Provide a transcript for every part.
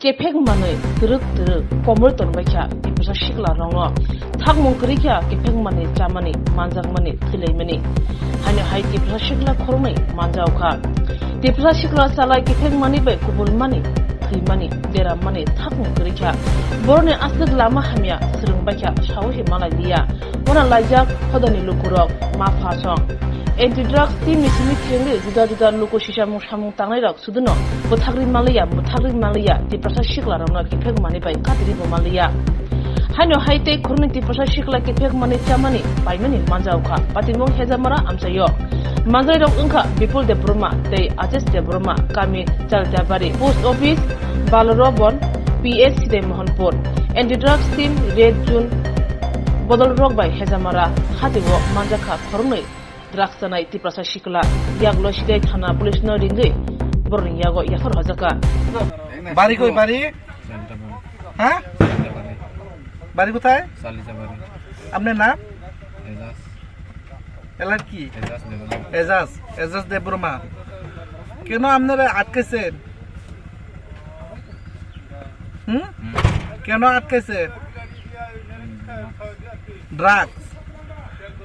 kepek mane teruk komol ton baikya bisa shikla rongno thak mongkri kya kepek mane chamani manjang mane thilei mane hanya hai bisa shikla khormai manjau kha bisa shikla sala kepek mane bai kubul mane mani dera mane thak mongkri kya borne asig lama hamya srung baikya shawi malaliya wana lajak khodani lukurok ma phasong anti-drugs team ni simi kenge juda loko shishamung tangai rak suduno buthagri malia di prasa shikla ramna kipek mani bai kadri bo malia hanyo haite khurni di prasa shikla kipek mani chamani bai mani manjau kha patimong hejamara amsayo manjai rok ungkha bipul de broma tei ajes de broma kami jaltabari post office balorobon PSC de mohanpur anti-drugs team red june bodol rok bai hejamara hatibo manjaka khornoi drugs sanai ti prasa shikla yaglo shidai thana police no ringai borning yago yafor hajaka বাড়ি কই বাড়ি হ্যাঁ বাড়ি কোথায় আপনার নাম এলার কি এজাজ দেববর্মা কেন আপনারা আটকেছেন কেন আটকেছেন ড্রাগস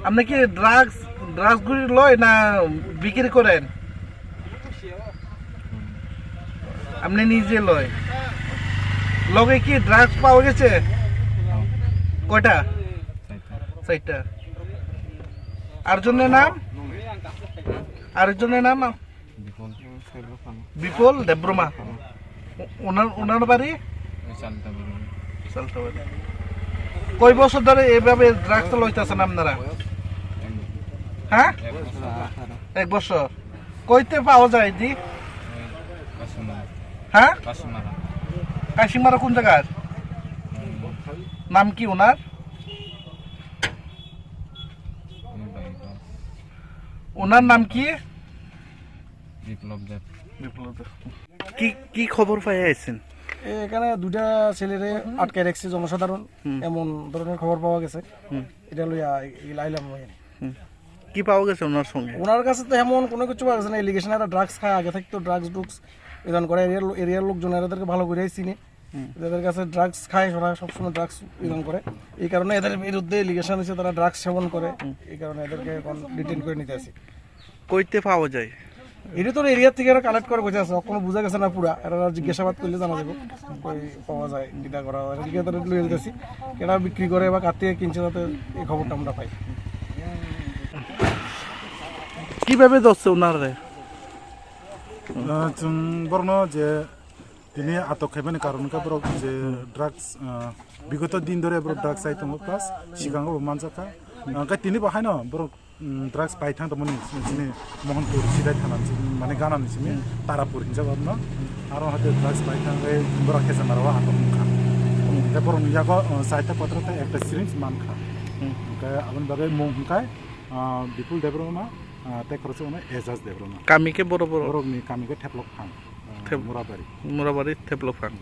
আপনি কি ড্রাগস গুলি লয় না বিক্রি করেন আপনি নিজে লয় লগে কি ড্রাগস পাওয়া গেছে কয়টা 4টা আরেকজনের নাম বিপুল দেববর্মা ওনার বাড়ি সালতাবাড়ি কয় বছর ধরে এভাবে ড্রাগস লইতেছেন আপনারা হ্যাঁ 1 বছর কইতে পাওয়া যায় দি হ্যাঁ কাশিমারা কোন জায়গার নাম কি ওনার নাম কি বিপ্লব দেব কি খবর পাই আছেন এখানে দুটা ছেলেরে আটকে রাখছে জনসাধারণ এমন ধরনের খবর পাওয়া গেছে এটা লইয়া আইলাম কি পাওয়া গেছে ওনার কাছে তো এমন কোনো কিছু পাওয়া গেছে না এলিগেশন এরা ড্রাগস খায় আগে থেকে তো ড্রাগস বিধান করে এরিয়ার লোকজন এদেরকে ভালো করে চিনি যাদের কাছে ড্রাগস খায় ওরা সবসময় ড্রাগস বিধান করে এই কারণে এদের বিরুদ্ধে এলিগেশন হয়েছে তারা ড্রাগস সেবন করে এই কারণে এদেরকে এখন ডিটেইন করে নিতে আসি কইতে পাওয়া যায় এটা তো এরিয়া থেকে এরা কালেক্ট করে বসে আছে কোনো বোঝা গেছে না পুরা এরা জিজ্ঞাসাবাদ করলে জানা যাবে কই পাওয়া যায় কিটা করা হয় এদিকে তো লইয়ে দিতেছি এরা বিক্রি করে বা কাটিয়ে কিনছে যাতে এই খবরটা আমরা পাই কিভাবে ধরছে ওনারে जों बरनो जे दिनै आटक खायबानि कारनखा बरक जे ड्राग्स बिगत दिन धरे बरक ड्राग्स आइटम प्लास सिगाङाव मानजाखा तिनि बाहाय न बरक ड्राग्स बाय थांदोंमोन जिनि मोहनपुर सिदाय थानानै माने गानानि सिनि तारापुर हिनजाव न आरो हाते ड्राग्स बाय थांगे बरक हेजा मारवा आटक खा दा बरक याको साइता पत्रता একটা সিরিঞ্জ मानखा ओमफ्राय आबन बागै मुं हंखाय बिपुल देबरमा তে খরচ মানে এজাজ দেবরমা কামিকে বড় বড়নি কামিকে ঠেপলক ফাং মুরাবাড়ি থেপলক ফাং